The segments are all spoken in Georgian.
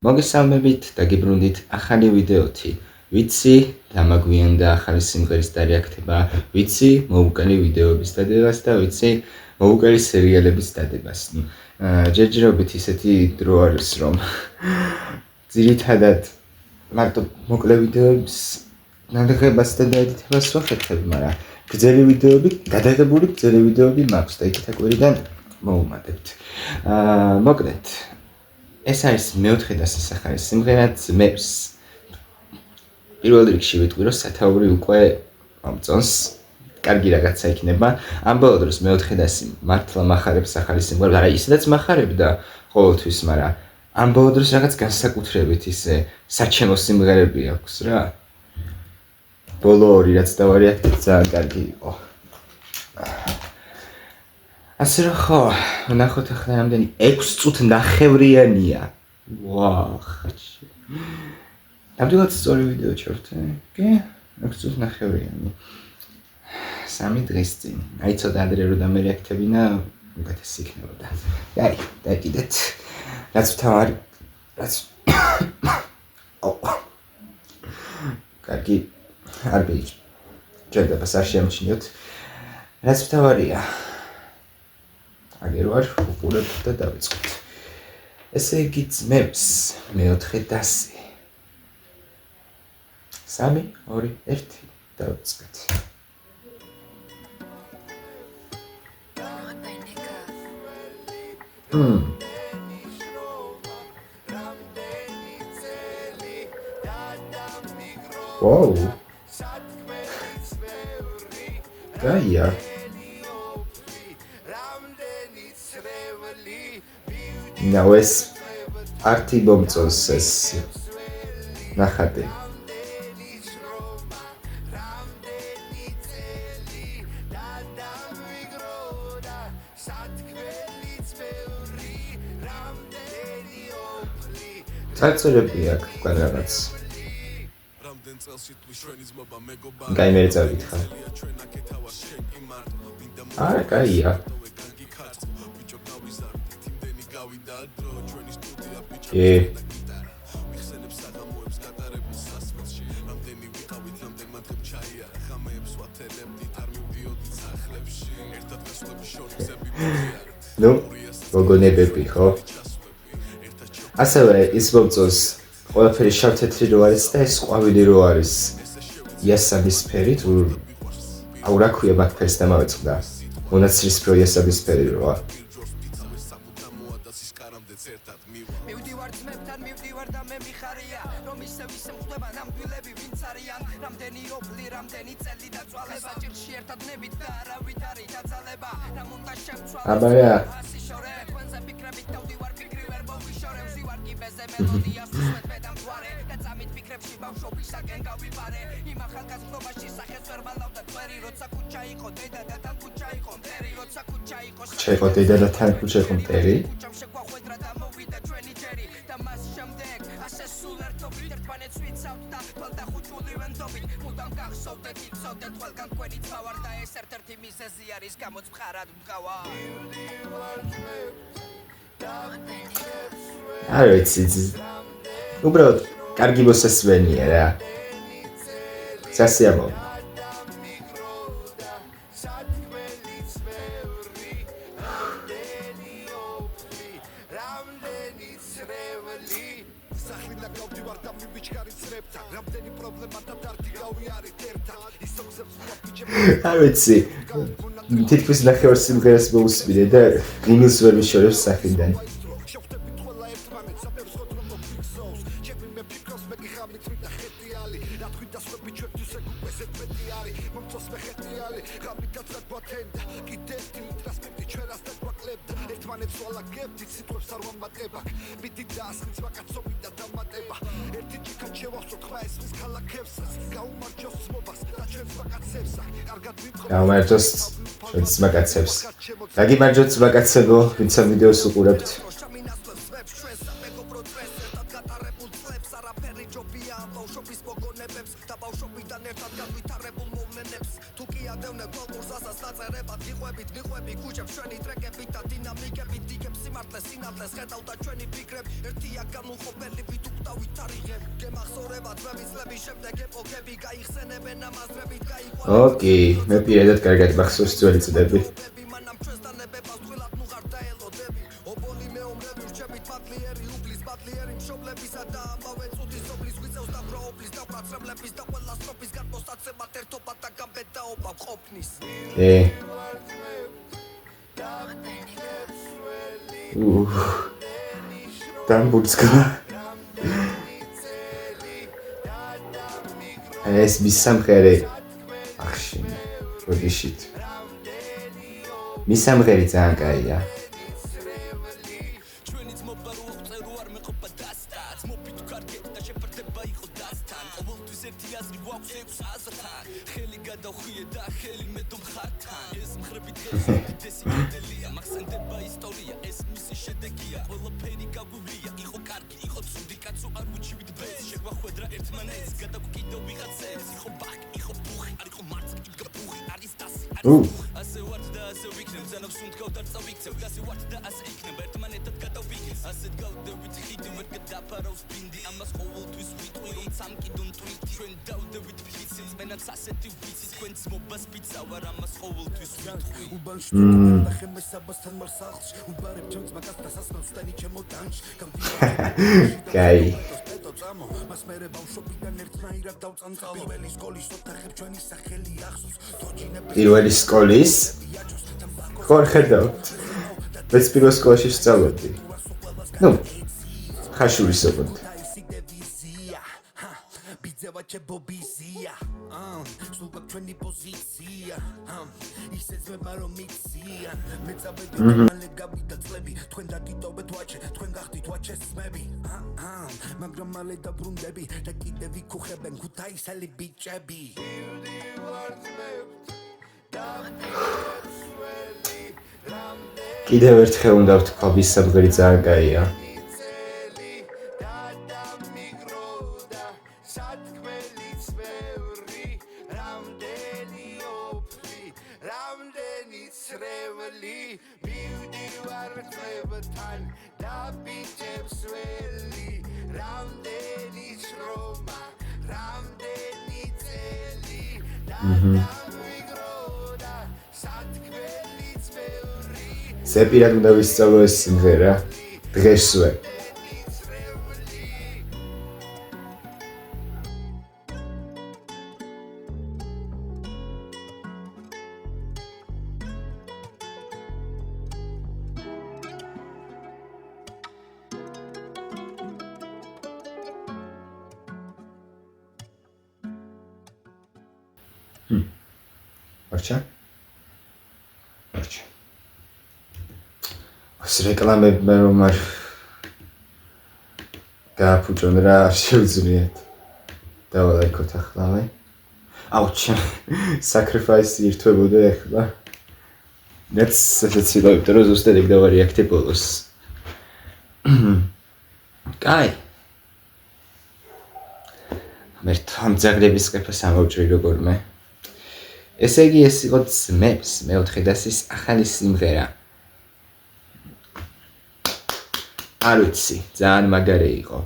მოგესალმებით და გიბრუნდით ახალი ვიდეოთი. ვიცი, დამაგვიანდა ახალი სიმღერის დარეაქტება, ვიცი, მოუყელი ვიდეოების დადებას და ვიცი, მოუყელი სერიალების დადებას. ჯერჯერობით ისეთი დრო არის, რომ ძირითადად მარტო მოკლე ვიდეოების ნადაღებას და დაედიტებას ვახერხებ, მაგრამ გრძელი ვიდეოები, გადაღებული გრძელი ვიდეოები მაქვს და იქით კვირიდან მოუმატებთ. მოკლედ ეს არის მეოთხე დასახარი სიმღერა ძმებს. პირველ რიგში ვიტყვი, რომ სათაური უკვე მომწონს, კარგი რაღაცა იქნება. ამ ბოლო დროს მეოთხე დასი მართლა მახარებს ახალი სიმღერა, არა ისედაც მახარებდა ყოველთვის, მაგრამ ამ ბოლო დროს რაღაც განსაკუთრებით ისე საჩემო სიმღერები აქვს რა. ბოლო ორი რაც დავარიაქტეთ ძალიან კარგი იყო. ასე რომ ხო, ნახოთ ახლა რამდენი 6 წუთ ნახევრიანია. ვახ. ნამდვილად სწორი ვიდეო ჩავთე. კი? 6 წუთ ნახევრიანი. 3 დღის წინ. აი ცოტა ადრე რო დამერიაქტებინა, უკეთესი იქნებოდა. აი, დაკიდეთ. რაც თავარი, რაც კარგი არ ბიჭი. ჯერდებას არ შემჩნიოთ. რაც თავარია. აგერ ვარ, უყურებთ და დავიწყოთ. ესე იგი ძმებს, მეოთხე დასი. 3, 2, 1 დავიწყეთ. Wow. Gaia. Now es arti bomწონს ეს ნახატი. წარწერები აქვს უკან რაღაც. გაი მე წავიდხა. არა, გაია. ნუ, მოგონებები ხო? ასევე ის მომწონს ყველაფერი შავ-თეთრი რო არის და ეს ყვავილი რო არის იასამისფერი თუ აუ რა ქვია მაგ ფერს დამავეწყდა. მონაცრისფრო იასამისფერი როა. აბაა ჩაიყო დედა და თან ქუჩა იყო მტერი. არ ვიცი, უბრალოდ კარგი მოსასმენია რა. სასიამოვნო. არ ვიცი, თითქმის ნახევარ სიმღერას მოусმინე და ნინოს ვერ მიშორებს სახიდან. გამარჯოს ჩვენს მაგაცებს. გაგიმარჯოთ მაგაცებო, ვინც ამ ვიდეოს უყურებთ. ოკეი, მე პირადად კარგად მახსოვს ძველი წლები. დამბუცკა. ეს მის სამღერი ახში როდიშით მის სამღერი ძალიან კაია კაი პირველი სკოლის ხარ ხედავთ ეს პირველ სკოლაში სწავლობდი ნუ ხაშურისობოდ კიდევ ერთხელ უნდა ვთქვა ვის სამღერი ძალიან კაია ზეპირად უნდა ვისწავლო ეს სიმღერა დღესვე არჩა რეკლამებმა რომ არ გააფუჭონ რა არ შევძლიათ დავალაიქოთ ახლა აუჩა sacrifice ირთვებოდა ახლა that's ესეც ვიტყვი რომ ზუსტად ეგ დავარეაქტე ბოლოს კაი მე თამძაგრების ყეფას ამოვჭრი როგორმე ესე იგი ეს იყო ძმებს მეოთხე დასის ახალი სიმღერა არ ვიცი, ძალიან მაგარი იყო.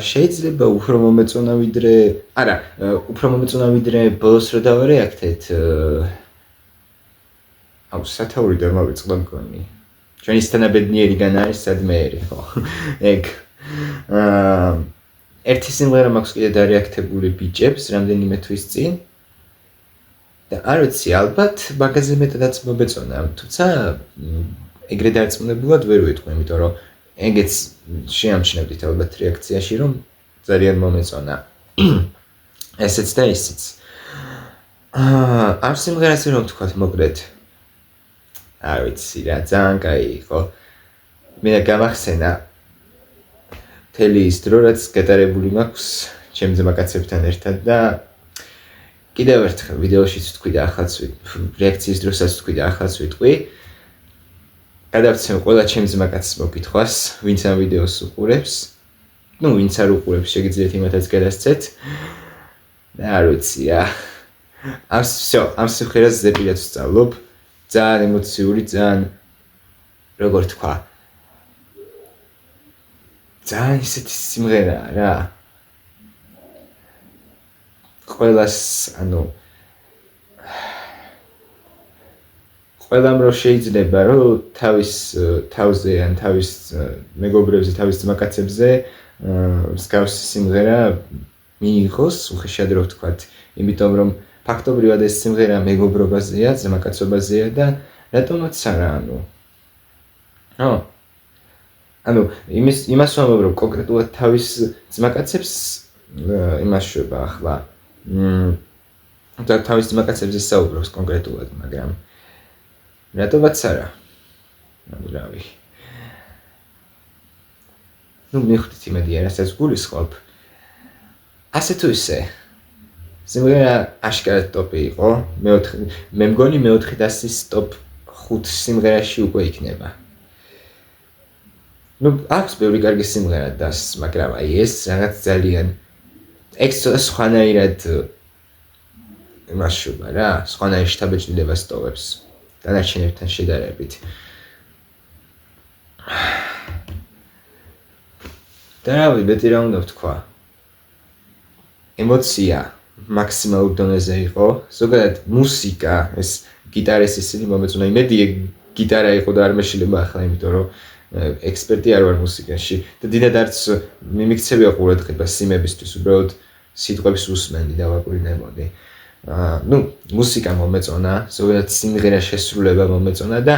შეიძლება უფრო მომეწონა ვიდრე, არა, უფრო მომეწონა ვიდრე ბოლოს რო დავარეაქტეთ. აუ, სათაური დამავიწყდა მგონი. ჩვენი სტანაბედნიერიდან არის სადმეერი, ხო? ეგ. ერთი სიმღერა მაქვს კიდე დარეაქტებული ბიჭებს, რამდენიმე თვის წინ. და არ ვიცი, ალბათ მაგაზე მეტადაც მომეწონა, თუმცა ეგრე დარწმუნებულად ვერ ვიტყვი, იმიტომ რომ ეგეც შეამჩნევდით ალბათ რეაქციაში, რომ ძალიან მომეწონა. ესეც და ისიც. არ სიმღერაზე რომ თქვათ მოკლედ. არ ვიცი რა, ძალიან კაი იყო. მე გამახსენა მთელი ის დრო, რაც გატარებული მაქვს ჩემ ძმაკაცებთან ერთად და კიდევ ერთხელ ვიდეოშიც ვთქვი და ახალაც რეაქციის დროსაც ვთქვი და ახალაც ვიტყვი. გადავცემ ყველა ჩემ ძმაკაცს მოკითხვას, ვინც ამ ვიდეოს უყურებს. ნუ ვინც არ უყურებს შეგიძლიათ იმათაც გადასცეთ და არ ვიცი რა ამ სიმღერას ზეპირად ვსწავლობ ძალიან ემოციური ძალიან როგორ თქვა ძალიან ისეთი სიმღერაა რა ყველას ანუ ყველამ რო შეიძლება რომ თავის თავზე ან თავის მეგობრებზე თავის ძმაკაცებზე მსგავსი სიმღერა მიიღოს უხეშად რო ვთქვათ იმიტომ რომ ფაქტობრივად ეს სიმღერა მეგობრობაზეა ძმაკაცობაზეა და რატომაც არა ანუ იმას ვამბობ რომ კონკრეტულად თავის ძმაკაცებს იმას შვება ახლა და თავის ძმაკაცებზე საუბრობს კონკრეტულად მაგრამ რატომაც არა რავი ნუ მივხვდით იმედია რასაც გულისხმობ ასე თუ ისე სიმღერა აშკარად ტოპი იყო მე მგონი მეოთხე დასის ტოპ 5 სიმღერაში უკვე იქნება ნუ აქვს ბევრი კარგი სიმღერა დასს მაგრამ აი ეს რაღაც ძალიან ეგ სხვანაირად იმას შვება რა სხვანაირ შთაბეჭდილებას ტოვებს დანარჩენებთან შედარებით და რავი მეტი რა უნდა ვთქვა ემოცია მაქსიმალურ დონეზე იყო ზოგადად მუსიკა ეს გიტარის ისინი მომეწონა იმედია გიტარა იყო და არ მეშლება ახლა იმიტომ რომ ექსპერტი არ ვარ მუსიკაში და დიდად არც მიმიქცევია ყურადღება სიმებისთვის უბრალოდ სიტყვებს უსმენდი და ვაკვირდებოდი ნუ მუსიკა მომეწონა ზოგადად სიმღერა შესრულება მომეწონა და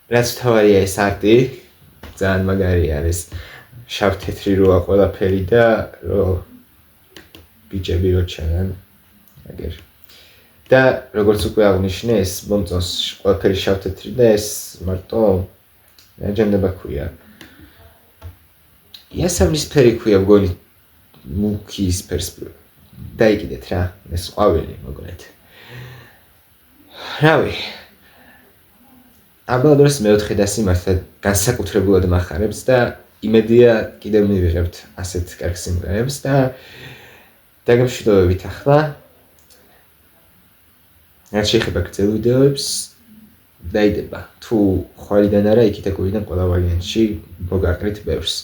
რაც თავარია ეს არტი ძალიან მაგარი არის შავ-თეთრი როა ყველაფერი და რო ბიჭები რო ჩანან აგერ და როგორც უკვე აღნიშნე ეს მომწონს ყველაფერი შავ-თეთრი და ეს მარტო რაჯანდება ქვია იასამნისფერი ქვია მგონი მუქის პერსპექტივა დაიკიდეთ რა ეს ყვავილი მოკლედ რავი აბადოს მეოთხე დასი მართლა განსაკუთრებულად მახარებს და იმედია კიდევ მივიღებთ ასეთ კარგ სიმღერებს და დაგემშვიდობებით ახლა რაც შეეხება გრძელ ვიდეოებს დაიდება თუ ხვალიდან არა იქით ეკურიდან ყველა ვარიანტში მოგაყრით ბევრს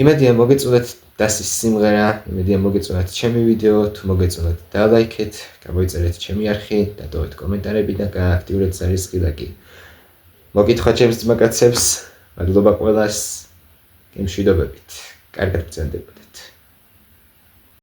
იმედია მოგეწონათ დასის სიმღერა იმედია მოგეწონათ ჩემი ვიდეო თუ მოგეწონათ დალაიქეთ გამოიწერეთ ჩემი არხი დატოვეთ კომენტარები და გააქტიურეთ ზარის ღილაკი მოგითხრა ჩემს ძმაკაცებს მადლობა ყველას გემშვიდობებით კარგად ბრძანდებოდეთ